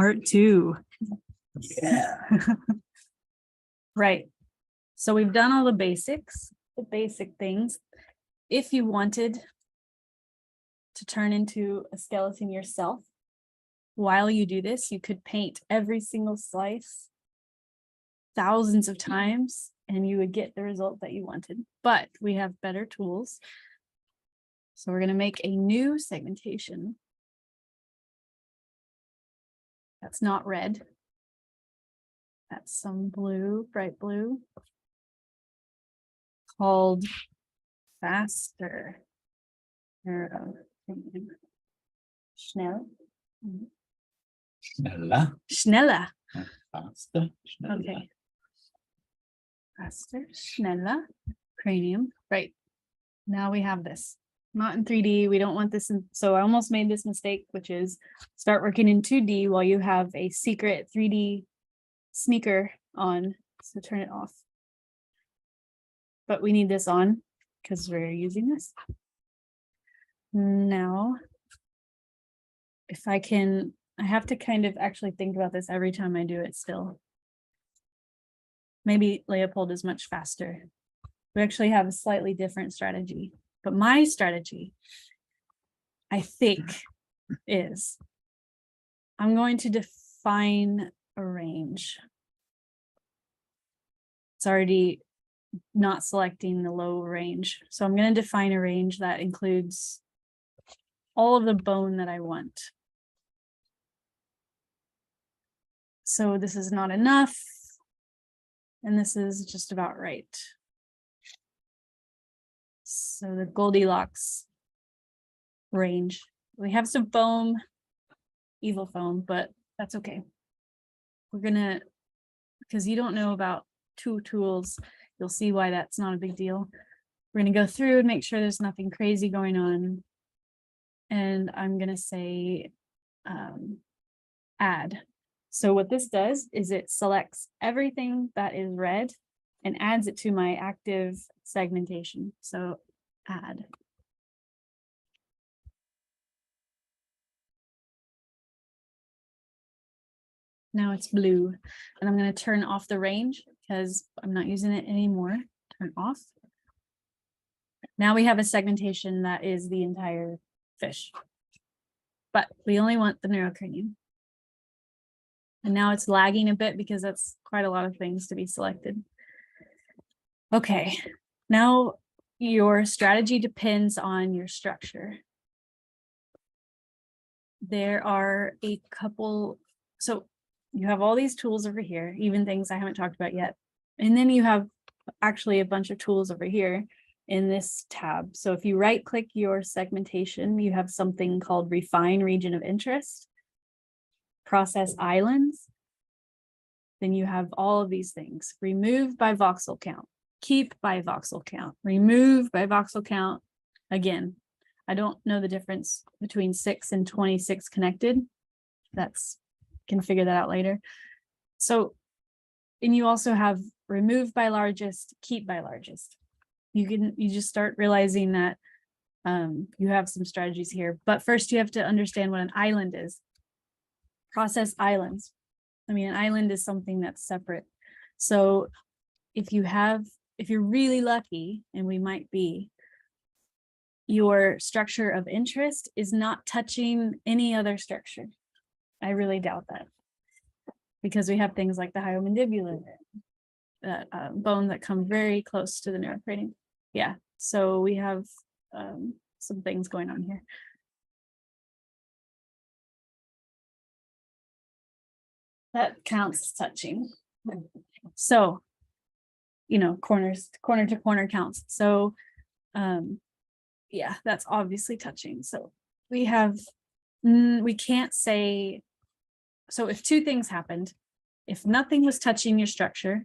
Part 2. Yeah. Right. So we've done all the basics, the basic things. If you wanted to turn into a skeleton yourself, while you do this, you could paint every single slice thousands of times and you would get the result that you wanted. But we have better tools. So we're going to make a new segmentation. That's not red. That's some blue, bright blue, called faster. Schnell. Schneller. Schneller. Faster. Schneller. Okay. Faster, schneller, cranium. Right. Now we have this. Not in 3D. We don't want this in. So I almost made this mistake, which is start working in 2D while you have a secret 3D sneaker on. So turn it off. But we need this on because we're using this. Now, if I can, I have to kind of actually think about this every time I do it still. Maybe Leopold is much faster. We actually have a slightly different strategy. But my strategy, I think, is I'm going to define a range. It's already not selecting the low range. So I'm going to define a range that includes all of the bone that I want. So this is not enough. And this is just about right. So the Goldilocks range. We have some foam, evil foam, but that's okay. We're gonna, because you don't know about two tools, you'll see why that's not a big deal. We're gonna go through and make sure there's nothing crazy going on. And I'm gonna say add. So what this does is it selects everything that is red and adds it to my active segmentation. So add. Now it's blue, and I'm going to turn off the range because I'm not using it anymore. Turn off. Now we have a segmentation that is the entire fish, but we only want the neurocranium. And now it's lagging a bit because that's quite a lot of things to be selected. Okay, now your strategy depends on your structure. There are a couple, so you have all these tools over here, even things I haven't talked about yet. And then you have actually a bunch of tools over here in this tab. So if you right click your segmentation, you have something called Refine Region of Interest, Process Islands. Then you have all of these things. Remove by voxel count, keep by voxel count, remove by voxel count. Again, I don't know the difference between 6 and 26 connected. Can figure that out later. So, and you also have remove by largest, keep by largest. You just start realizing that you have some strategies here. But first you have to understand what an island is. Process islands. I mean, an island is something that's separate. So if you're really lucky, and we might be, your structure of interest is not touching any other structure. I really doubt that, because we have things like the hyomandibular, that bone that come very close to the neurocranium. Yeah, so we have some things going on here. That counts as touching. So, corner to corner counts. So, yeah, that's obviously touching. So we can't say, so if two things happened, if nothing was touching your structure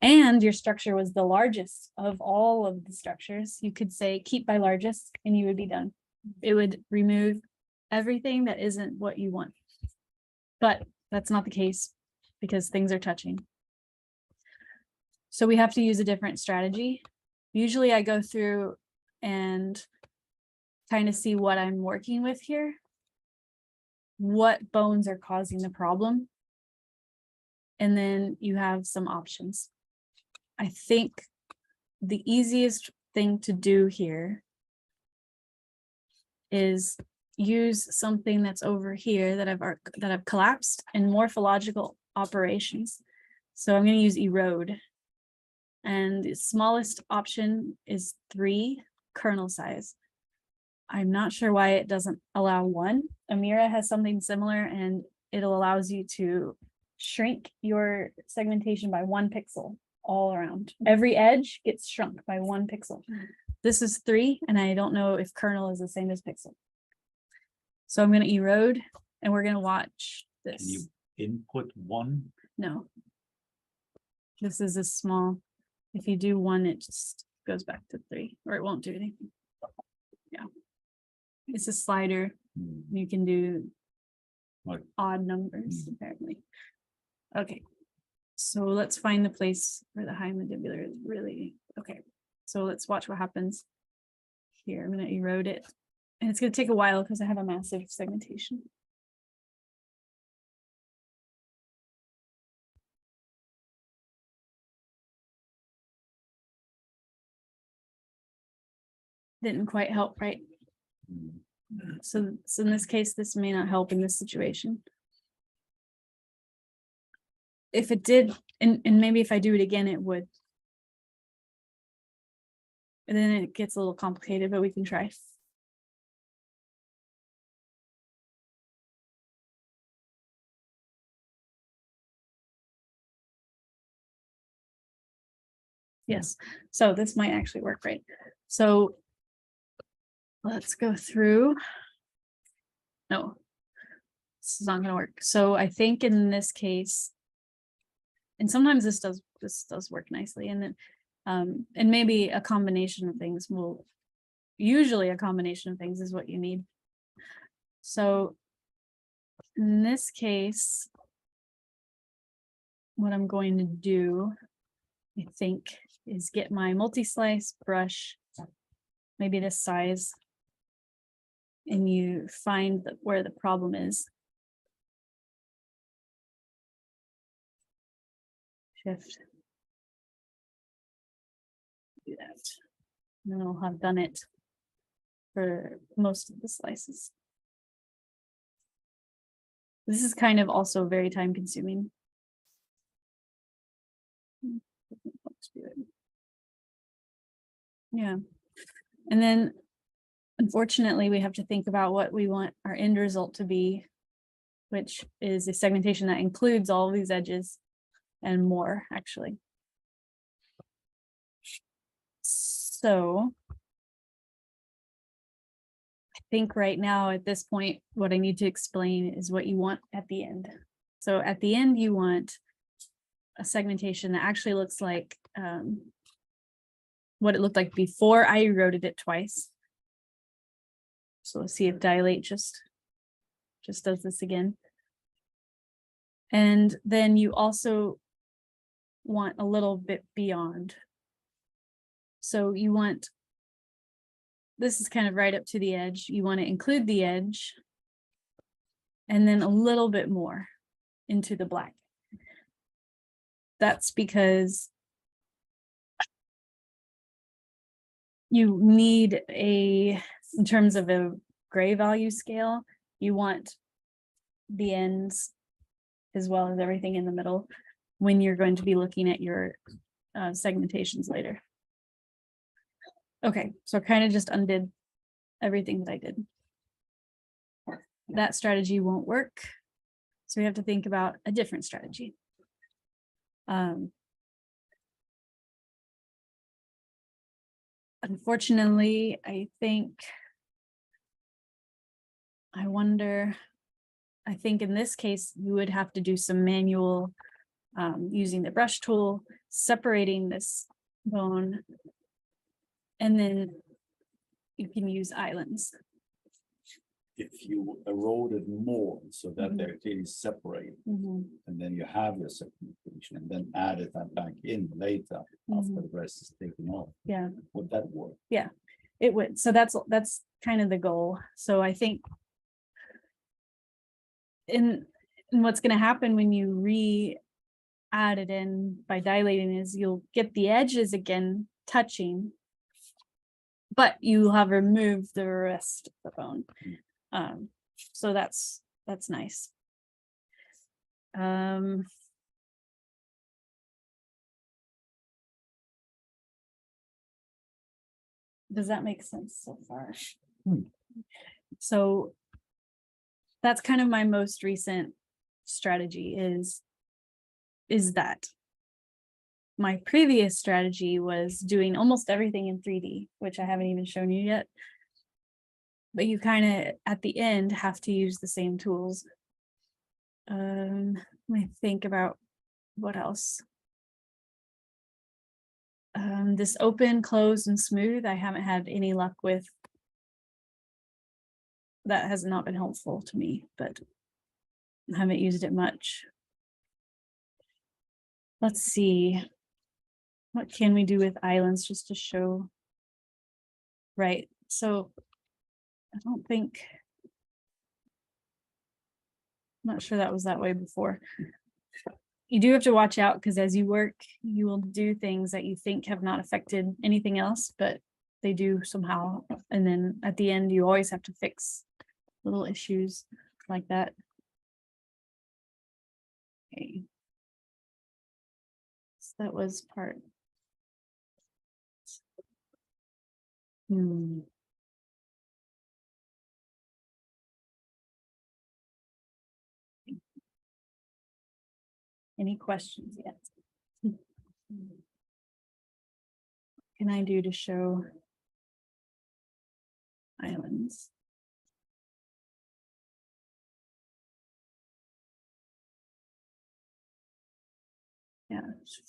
and your structure was the largest of all of the structures, you could say keep by largest and you would be done. It would remove everything that isn't what you want. But that's not the case because things are touching. So we have to use a different strategy. Usually I go through and kind of see what I'm working with here. what bones are causing the problem. And then you have some options. I think the easiest thing to do here is use something that's over here that I've collapsed in morphological operations. So I'm going to use erode. And the smallest option is 3 kernel size. I'm not sure why it doesn't allow 1. Amira has something similar, and it allows you to shrink your segmentation by 1 pixel all around. Every edge gets shrunk by 1 pixel. This is 3, and I don't know if kernel is the same as pixel. So I'm going to erode, and we're going to watch this. Can you input 1? No. This is a small. If you do 1, it just goes back to 3, or it won't do anything. Yeah. It's a slider. You can do Like odd numbers, apparently. Okay. So let's find the place where the high mandibular is really okay. So let's watch what happens here. I'm going to erode it. And it's going to take a while because I have a massive segmentation. Didn't quite help, right? So in this case, this may not help in this situation. If it did, and maybe if I do it again, it would. And then it gets a little complicated, but we can try. Yes, so this might actually work, right? So let's go through. No, this is not going to work. So I think in this case, and sometimes this does work nicely, and then and maybe a combination of things will. Usually, a combination of things is what you need. So in this case, what I'm going to do, I think, is get my multi-slice brush, maybe this size, and you find where the problem is. Shift. Do that. And then I'll have done it for most of the slices. This is kind of also very time consuming. Yeah. And then unfortunately, we have to think about what we want our end result to be, which is a segmentation that includes all of these edges and more, actually. So I think right now at this point, what I need to explain is what you want at the end. So at the end, you want a segmentation that actually looks like what it looked like before I eroded it twice. So let's see if dilate just does this again. And then you also want a little bit beyond. So you want, this is kind of right up to the edge. You want to include the edge and then a little bit more into the black. That's because you need in terms of a gray value scale, you want the ends as well as everything in the middle when you're going to be looking at your segmentations later. Okay, so I kind of just undid everything that I did. That strategy won't work. So we have to think about a different strategy. Unfortunately, I think in this case, you would have to do some manual using the brush tool, separating this bone, and then you can use islands. If you eroded more so that they're clearly separated, and then you have your segmentation, and then add it back in later after the rest is taken off. Yeah. Would that work? Yeah, it would. So that's kind of the goal. So I think and what's going to happen when you add it in by dilating is you'll get the edges again touching, but you have removed the rest of the bone. So that's nice. Does that make sense so far? So that's kind of my most recent strategy is that. My previous strategy was doing almost everything in 3D, which I haven't even shown you yet. But you kind of, at the end, have to use the same tools. Let me think about what else. This open, closed, and smooth, I haven't had any luck with. That has not been helpful to me, but I haven't used it much. Let's see. What can we do with islands just to show? Right, so I don't think, I'm not sure that was that way before. You do have to watch out because as you work, you will do things that you think have not affected anything else, but they do somehow. And then at the end, you always have to fix little issues like that. Okay. So that was part. Any questions yet? What can I do to show islands? Yeah,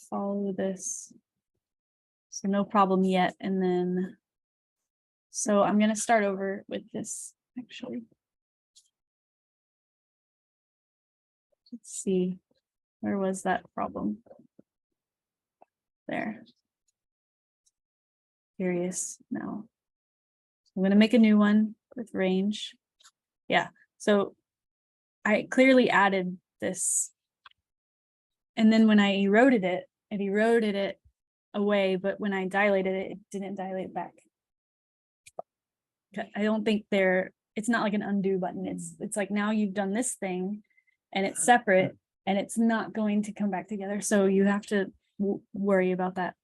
follow this. So no problem yet. And then, so I'm going to start over with this actually. Let's see, where was that problem? There. Curious now. I'm going to make a new one with range. Yeah, so I clearly added this. And then when I eroded it, away, but when I dilated it, it didn't dilate back. I don't think it's not like an undo button. It's like now you've done this thing and it's separate and it's not going to come back together. So you have to worry about that.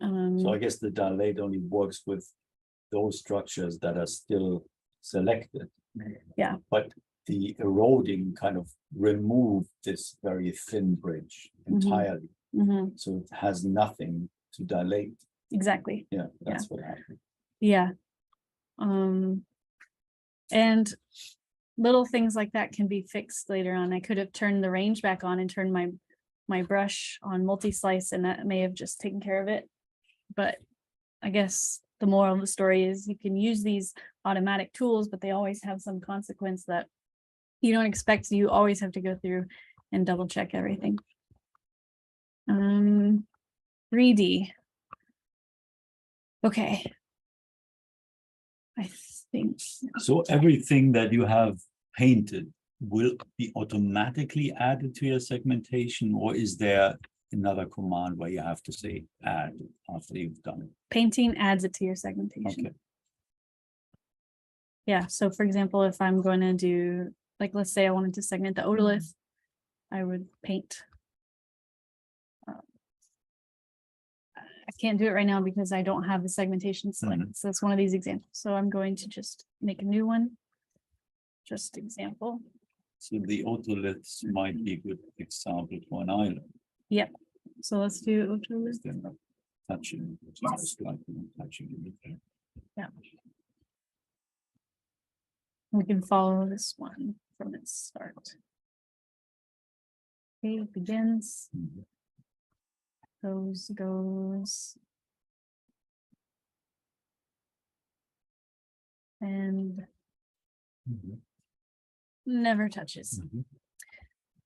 So I guess the dilate only works with those structures that are still selected. Yeah. But the eroding kind of removed this very thin bridge entirely. So it has nothing to dilate. Exactly. Yeah, that's what happened. Yeah. And little things like that can be fixed later on. I could have turned the range back on and turned my brush on multi-slice, and that may have just taken care of it. But I guess the moral of the story is you can use these automatic tools, but they always have some consequence that you don't expect. So you always have to go through and double check everything. 3D. Okay. I think so. Everything that you have painted will be automatically added to your segmentation, or is there another command where you have to say add after you've done it? Painting adds it to your segmentation. Okay. Yeah, so for example, if I'm going to do, like, let's say I wanted to segment the otolith, I would paint. I can't do it right now because I don't have the segmentation selected. So it's one of these examples. So I'm going to just make a new one. Just example. So the otoliths might be a good example for an island. Yep. So let's do otolith. They're not touching, just like touching it. Yeah. We can follow this one from its start. Okay, it begins. Goes. And never touches.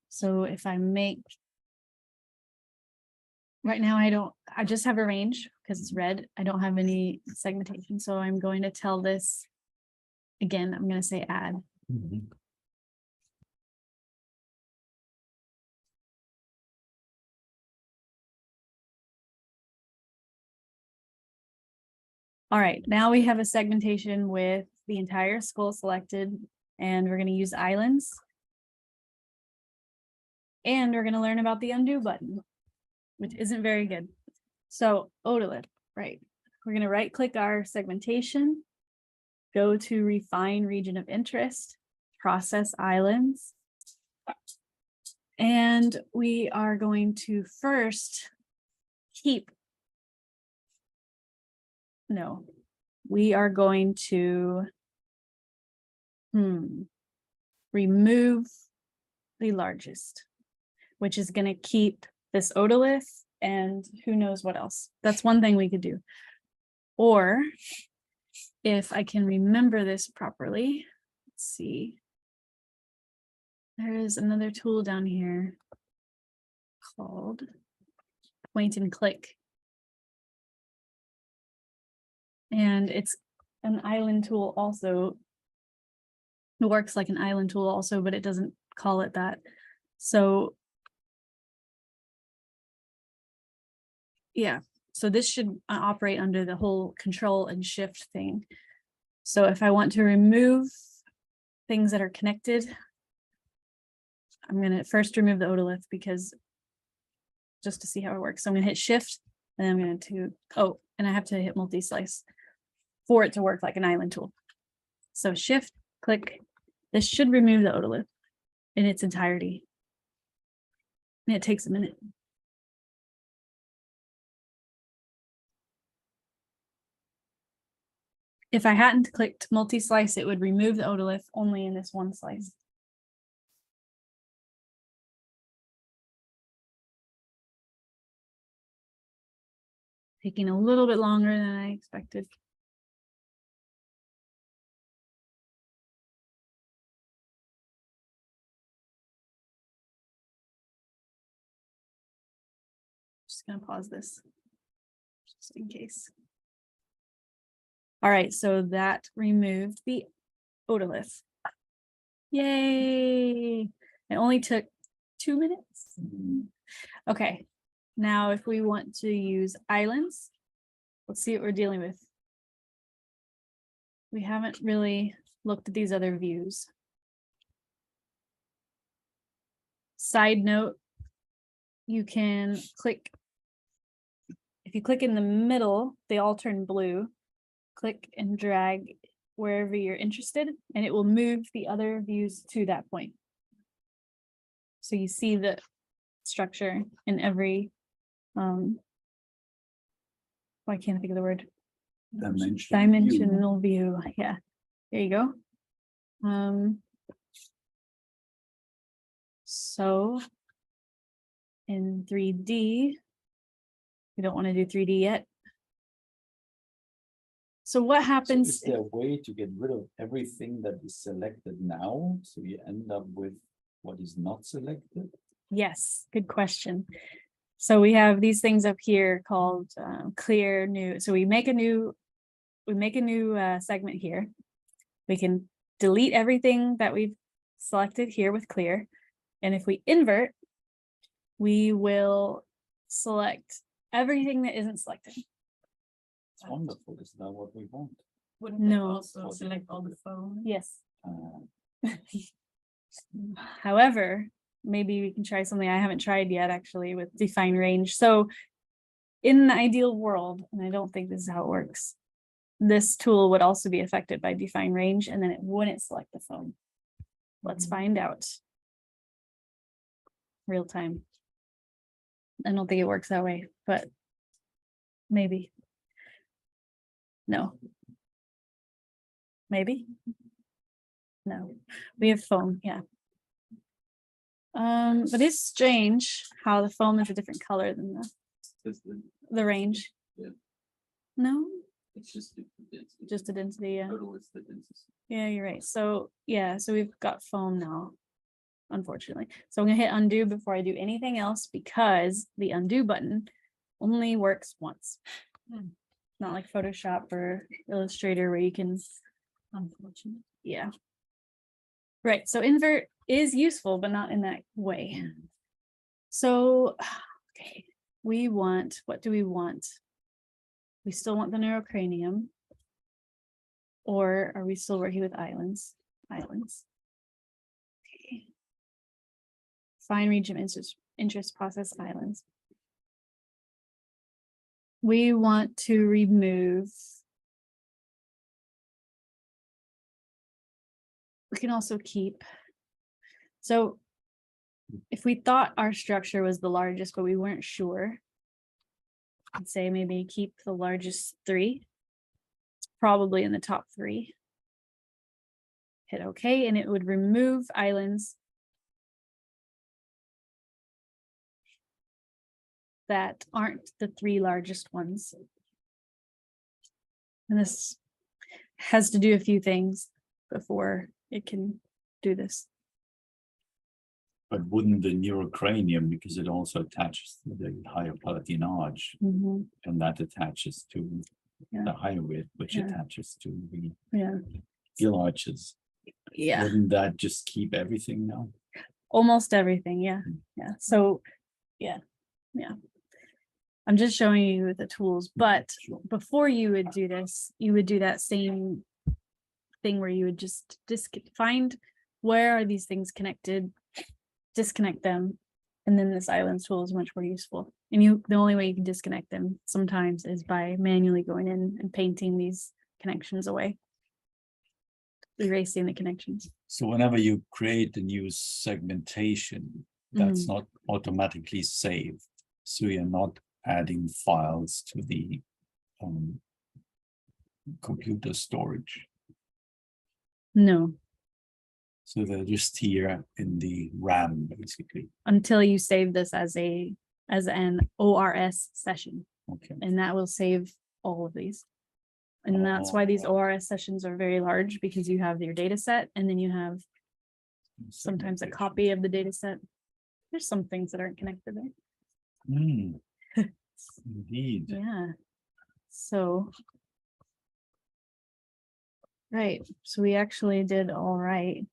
So if I make, right now I just have a range because it's red. I don't have any segmentation. So I'm going to tell this, again, I'm going to say add. All right, now we have a segmentation with the entire skull selected, and we're gonna use islands. And we're gonna learn about the undo button, which isn't very good. So otolith, right? We're gonna right click our segmentation, go to refine region of interest, process islands. And we are going to first keep. No, we are going to remove the largest, which is going to keep this otolith and who knows what else. That's one thing we could do. Or if I can remember this properly, let's see. There is another tool down here called point and click. And it's an island tool also. It works like an island tool also, but it doesn't call it that. So yeah, so this should operate under the whole control and shift thing. So if I want to remove things that are connected, I'm going to first remove the otolith because just to see how it works. So I'm going to hit shift and then I'm going to, and I have to hit multi-slice for it to work like an island tool. So shift, click. This should remove the otolith in its entirety. And it takes a minute. If I hadn't clicked multi-slice, it would remove the otolith only in this one slice. Taking a little bit longer than I expected. Just gonna pause this just in case. All right, so that removed the otolith. Yay! It only took 2 minutes. Okay, now if we want to use islands, let's see what we're dealing with. We haven't really looked at these other views. Side note, you can click, if you click in the middle, they all turn blue. Click and drag wherever you're interested, and it will move the other views to that point. So you see the structure in every, why can't I think of the word? Dimensional view. Yeah, there you go. So in 3D, we don't want to do 3D yet. So what happens? So is there a way to get rid of everything that is selected now? So you end up with what is not selected? Yes, good question. So we have these things up here called clear new. So we make a new segment here. We can delete everything that we've selected here with clear. And if we invert, we will select everything that isn't selected. It's wonderful. Is that what we want? Wouldn't No. it also select all the phone? Yes. Uh, However, maybe we can try something I haven't tried yet actually with define range. So in the ideal world, and I don't think this is how it works, this tool would also be affected by define range and then it wouldn't select the phone. Let's find out. Real time. I don't think it works that way, but maybe. No. Maybe. No, we have foam, yeah. But it's strange how the foam is a different color than the range. Yeah. No, It's just the density. just the density, yeah. Total is the density. Yeah, you're right. So yeah, so we've got foam now, unfortunately. So I'm gonna hit undo before I do anything else because the undo button only works once. Not like Photoshop or Illustrator where you can, unfortunately, yeah. Right, so invert is useful, but not in that way. So, okay, we want, what do we want? We still want the neurocranium. Or are we still working with islands? Islands. Okay. Fine region of interest process islands. We want to remove. We can also keep. So if we thought our structure was the largest, but we weren't sure, I'd say maybe keep the largest 3. It's probably in the top 3. Hit OK, and it would remove islands that aren't the 3 largest ones. And this has to do a few things before it can do this. But wouldn't the neurocranium, because it also attaches to the higher palatine arch, Mhm. and that attaches to Yeah. the higher width, which Yeah. attaches to the Yeah. gill arches. Yeah. Wouldn't that just keep everything now? Almost everything. Yeah. Yeah. So, yeah. I'm just showing you the tools, but Sure. before you would do this, you would do that same thing where you would just find where are these things connected, disconnect them, and then this islands tool is much more useful. And the only way you can disconnect them sometimes is by manually going in and painting these connections away, erasing the connections. So whenever you create a new segmentation, that's not automatically saved. So you're not adding files to the computer storage. No, So they're just here in the RAM, basically. until you save this as an ORS session, Okay. and that will save all of these. And that's why these ORS sessions are very large, because you have your data set and then you have sometimes a copy of the data set. There's some things that aren't connected there. Indeed. Yeah. So. Right. So we actually did all right.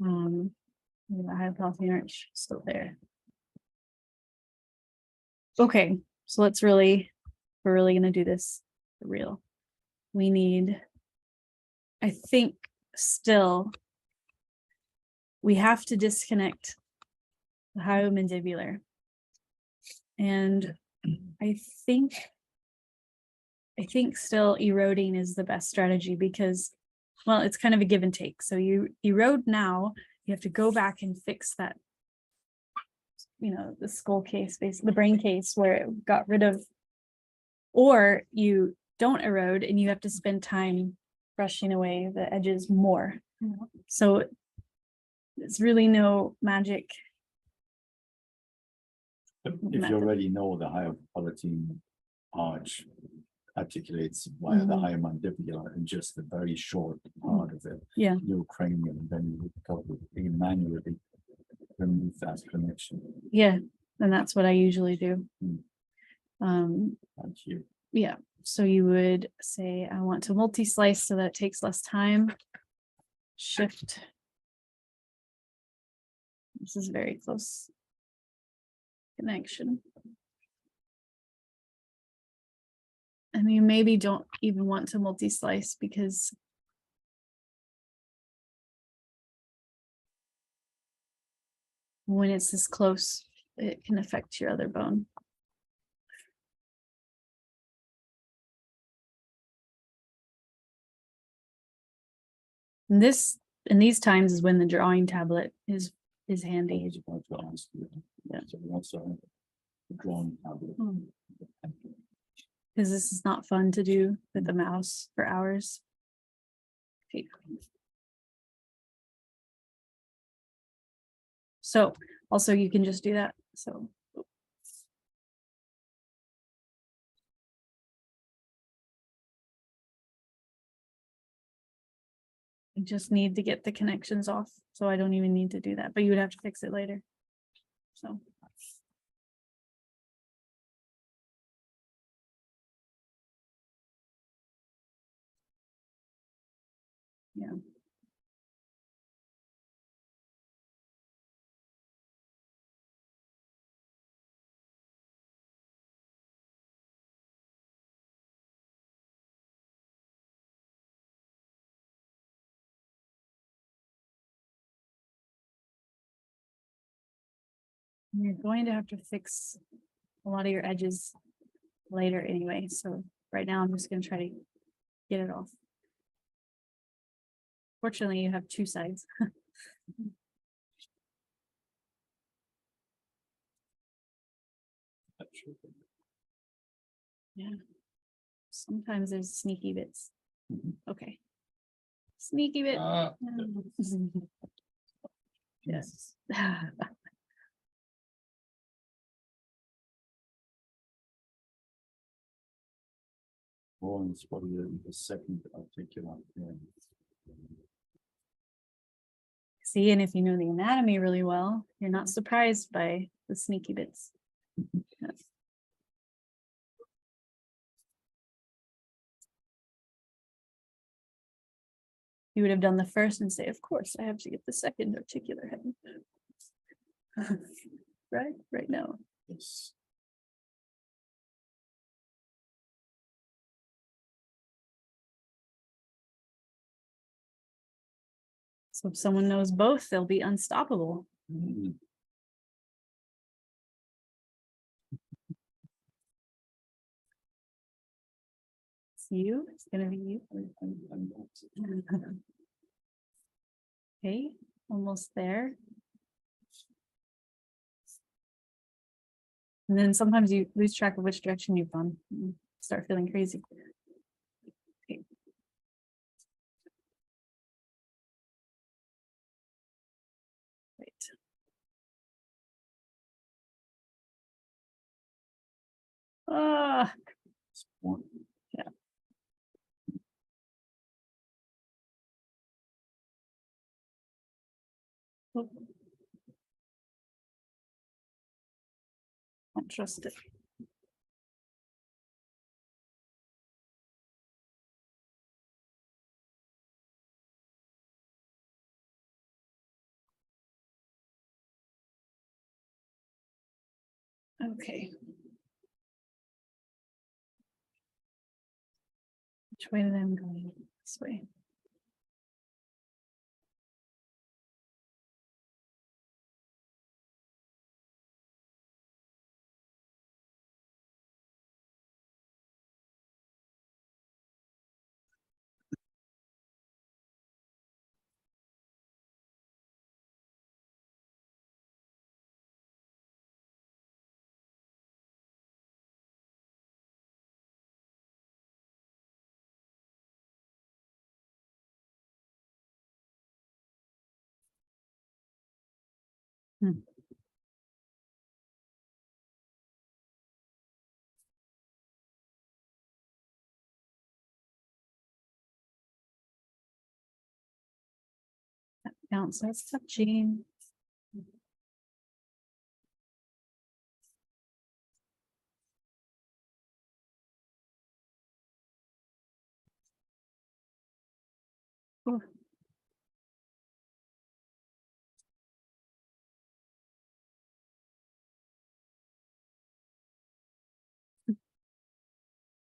The high palatine arch still there. Okay, so we're really gonna do this for real. We need, I think still, we have to disconnect the hyomandibular. And I think still eroding is the best strategy, because, well, it's kind of a give and take. So you erode now, you have to go back and fix that, the skull case, basically the brain case where it got rid of, or you don't erode and you have to spend time brushing away the edges more. So it's really no magic. But if you already know the higher palatine arch articulates via the higher mandibular and just a very short part of it, your cranium, then you would probably manually remove that connection. Yeah, and that's what I usually do. Thank you. Yeah, so you would say, I want to multi-slice so that it takes less time. Shift. This is very close connection. And you maybe don't even want to multi-slice, because when it's this close, it can affect your other bone. And in these times is when the drawing tablet is I handy. was about to ask you. Yeah. So we also have a drawing tablet. Because this is not fun to do with the mouse for hours. Okay. So also you can just do that. So. I just need to get the connections off, so I don't even need to do that, but you would have to fix it later. So. Yeah. You're going to have to fix a lot of your edges later anyway, so right now I'm just gonna try to get it off. Fortunately, you have two sides. Yeah. Sometimes there's sneaky bits. Mhm. Okay. Sneaky bit. Ah, Yes. oh, and it's probably the second articular. Yeah. See, and if you know the anatomy really well, you're not surprised by the sneaky bits. Yes. You would have done the first and say, of course, I have to get the second articular head. Right now. Yes. So if someone knows both, they'll be unstoppable. Mm. It's you, it's gonna be you. I'm not- Okay, almost there. And then sometimes you lose track of which direction you've gone. You start feeling crazy. Okay. Right. Ah, it's one. don't trust it. Okay. Which way did I go? This way. Hmm. That counts as touching. Ooh.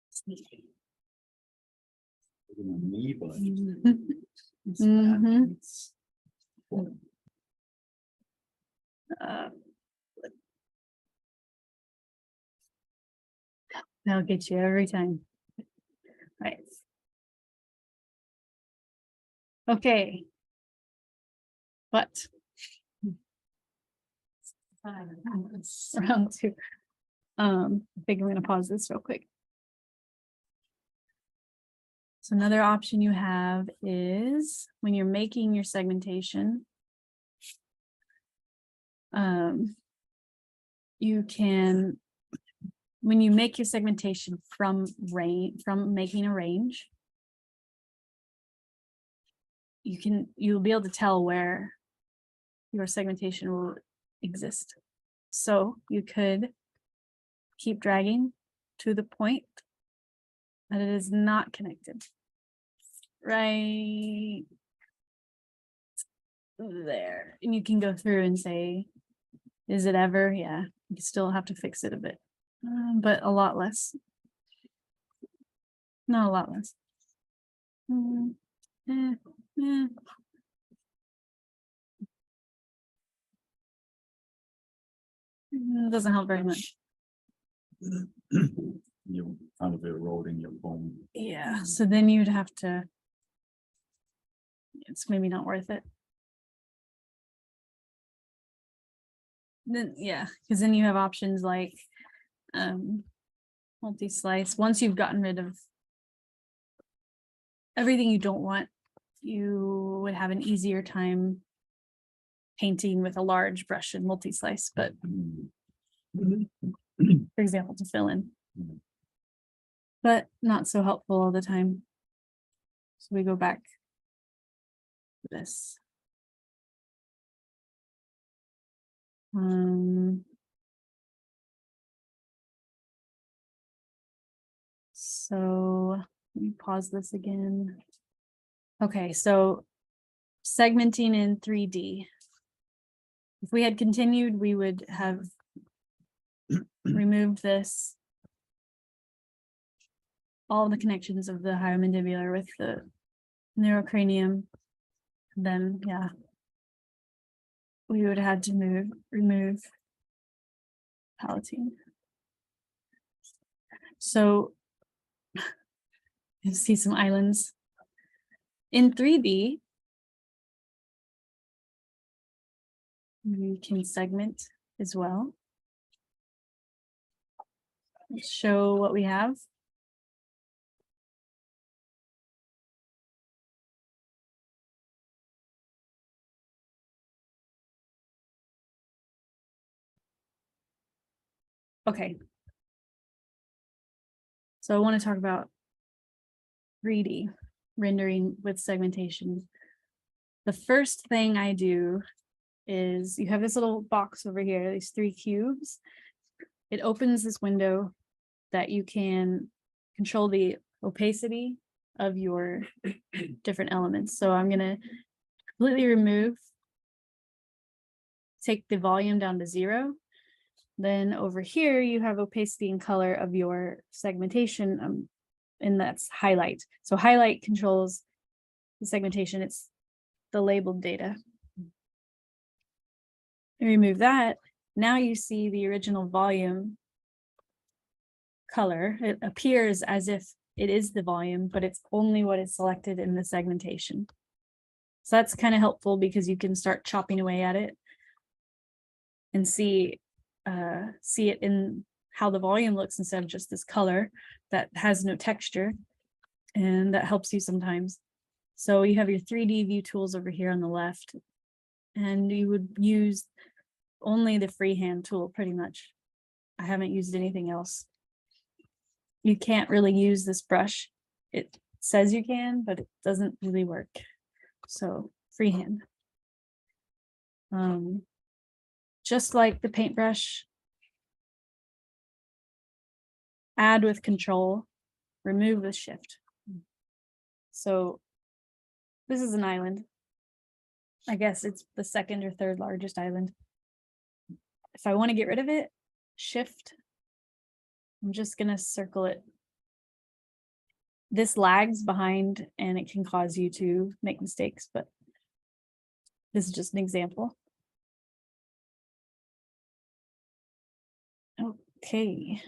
Sneaky. We're gonna need, but it's Mhm. bad. It's one. Uh, That'll get you every time. Right. Okay. But round two. I think I'm gonna pause this real quick. So another option you have is when you're making your segmentation. You can, when you make your segmentation from making a range, you'll be able to tell where your segmentation will exist. So you could keep dragging to the point that it is not connected. Right there. And you can go through and say, is it ever? Yeah, you still have to fix it a bit, but a lot less. Not a lot less. Doesn't help very much. You're kind of eroding your bone. Yeah, so then you'd have to. It's maybe not worth it. Then yeah, because then you have options like multi-slice. Once you've gotten rid of everything you don't want, you would have an easier time painting with a large brush and multi-slice, but for example, to fill in. But not so helpful all the time. So we go back to this. So let me pause this again. Okay, so segmenting in 3D. If we had continued, we would have removed this, all the connections of the hyomandibular with the neurocranium. Then, yeah, we would have had to remove palatine. So you see some islands in 3D. You can segment as well. Let's show what we have. Okay. So I want to talk about 3D rendering with segmentation. The first thing I do is you have this little box over here, these 3 cubes. It opens this window that you can control the opacity of your different elements. So I'm going to completely remove, take the volume down to 0. Then over here, you have opacity and color of your segmentation, and that's highlight. So highlight controls the segmentation. It's the labeled data. Remove that. Now you see the original volume color. It appears as if it is the volume, but it's only what is selected in the segmentation. So that's kind of helpful because you can start chopping away at it and see it in how the volume looks instead of just this color that has no texture, and that helps you sometimes. So you have your 3D view tools over here on the left, and you would use only the freehand tool pretty much. I haven't used anything else. You can't really use this brush. It says you can, but it doesn't really work. So freehand. Just like the paintbrush, add with control, remove with shift. So this is an island. I guess it's the 2nd or 3rd largest island. If I want to get rid of it, shift. I'm just going to circle it. This lags behind and it can cause you to make mistakes, but this is just an example. Okay.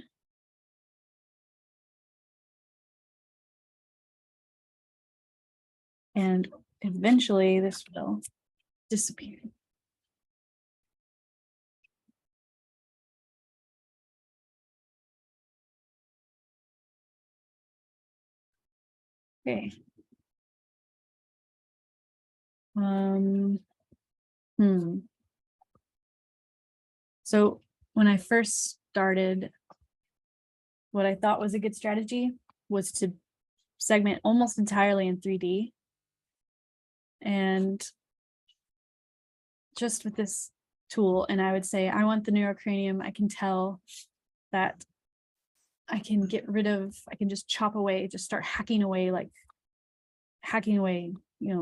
And eventually this will disappear. Okay. So when I first started, what I thought was a good strategy was to segment almost entirely in 3D. And just with this tool, and I would say, I want the neurocranium. I can tell that I can get rid of, I can just chop away, just start hacking away,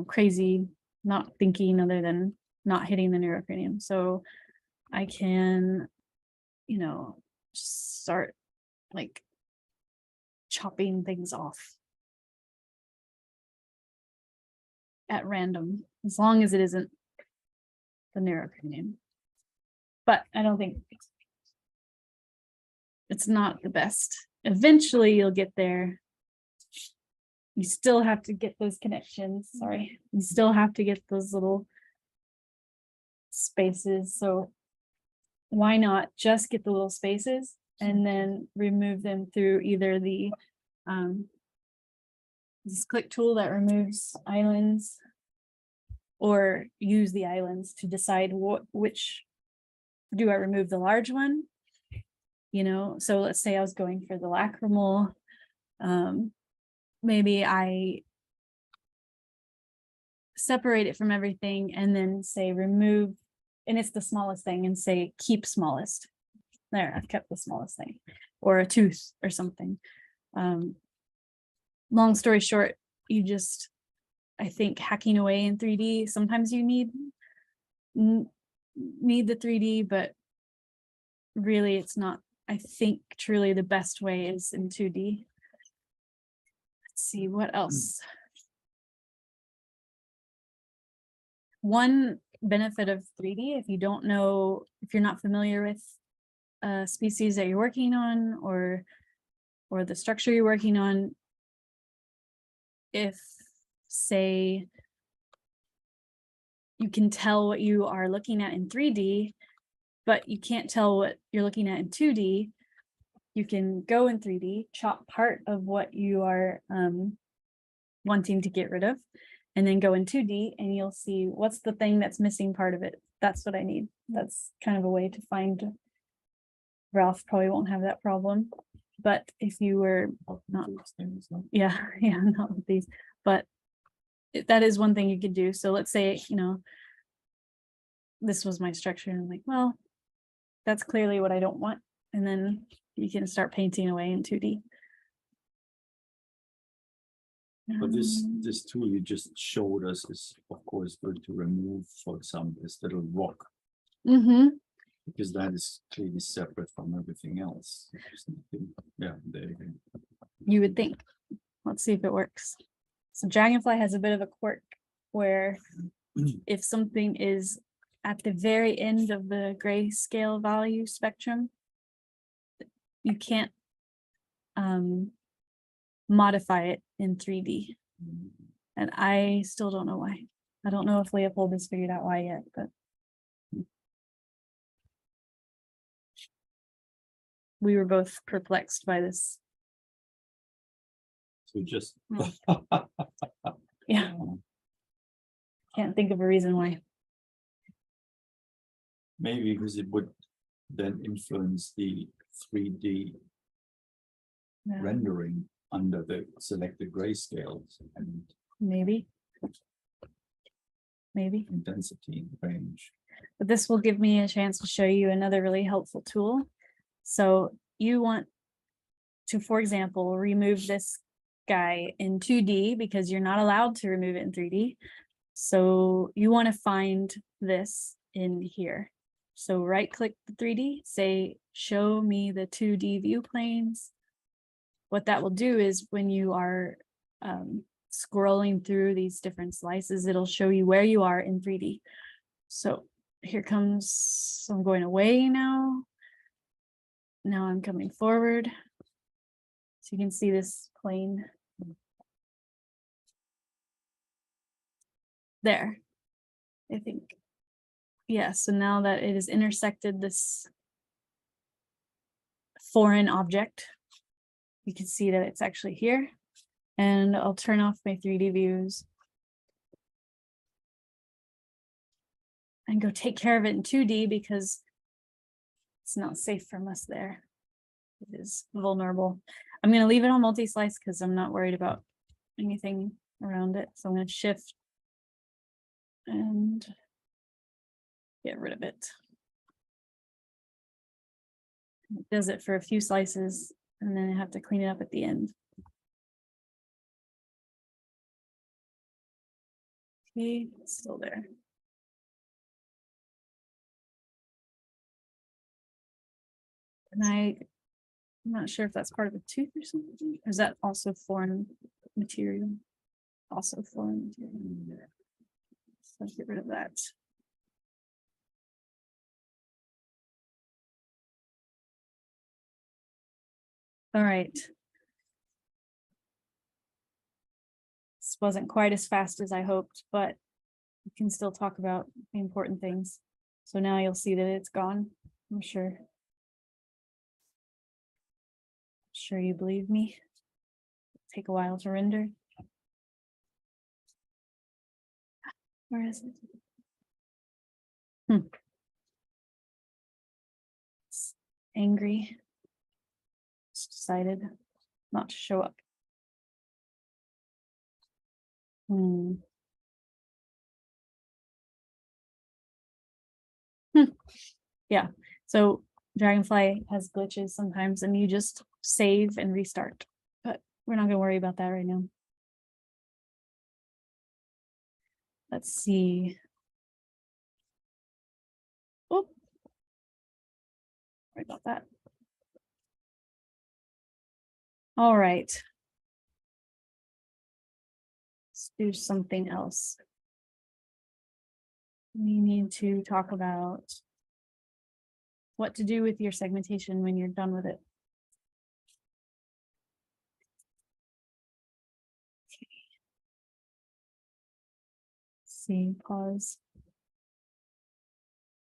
crazy, not thinking other than not hitting the neurocranium. So I can, just start like chopping things off at random, as long as it isn't the neurocranium. But I don't think it's not the best. Eventually you'll get there. You still have to get those connections, sorry. You still have to get those little spaces, so why not just get the little spaces and then remove them through either the this click tool that removes islands, or use the islands to decide which do I remove, the large one, you know. So let's say I was going for the lacrimal, maybe I separate it from everything and then say remove, and it's the smallest thing, and say keep smallest. There, I've kept the smallest thing, or a tooth or something. Long story short, you just, I think hacking away in 3D, sometimes you need the 3D, but really it's not. I think truly the best way is in 2D. Let's see what else. One benefit of 3D, if you don't know, if you're not familiar with a species that you're working on, or the structure you're working on, if say you can tell what you are looking at in 3D, but you can't tell what you're looking at in 2D, you can go in 3D, chop part of what you are wanting to get rid of, and then go in 2D, and you'll see what's the thing that's missing part of it. That's what I need. That's kind of a way to find. Ralph probably won't have that problem, but if you were not, yeah, not with these, but that is one thing you could do. So let's say, you know, this was my structure, and I'm like, well, that's clearly what I don't want. And then you can start painting away in 2D. But this tool you just showed us is of course going to remove, for example, this little rock, because that is clearly separate from everything else. Yeah, there you go. You would think. Let's see if it works. So Dragonfly has a bit of a quirk where if something is at the very end of the grayscale value spectrum, you can't modify it in 3D. And I still don't know why. I don't know if Leopold has figured out why yet, but we were both perplexed by this. So just Yeah. Can't think of a reason why. maybe because it would then influence the 3D Yeah, rendering under the selected grayscales and maybe. intensity range. But this will give me a chance to show you another really helpful tool. So you want to, for example, remove this guy in 2D because you're not allowed to remove it in 3D. So you want to find this in here. So right click the 3D, say show me the 2D view planes. What that will do is when you are scrolling through these different slices, it'll show you where you are in 3D. So here comes, so I'm going away now. Now I'm coming forward. So you can see this plane. There, I think. Yeah, so now that it has intersected this foreign object, you can see that it's actually here. And I'll turn off my 3D views and go take care of it in 2D because it's not safe from us there. It is vulnerable. I'm going to leave it on multi-slice because I'm not worried about anything around it. So I'm going to shift and get rid of it. It does it for a few slices and then I have to clean it up at the end. Okay, it's still there. And I'm not sure if that's part of a tooth or something. Or is that also foreign material? Also foreign material. So let's get rid of that. All right. This wasn't quite as fast as I hoped, but we can still talk about the important things. So now you'll see that it's gone, I'm sure. Sure you believe me. Take a while to render. Where is it? It's angry. Just decided not to show up. Yeah, so Dragonfly has glitches sometimes and you just save and restart, but we're not gonna worry about that right now. Let's see. Oh, sorry about that. All right. Let's do something else. We need to talk about what to do with your segmentation when you're done with it. See, pause.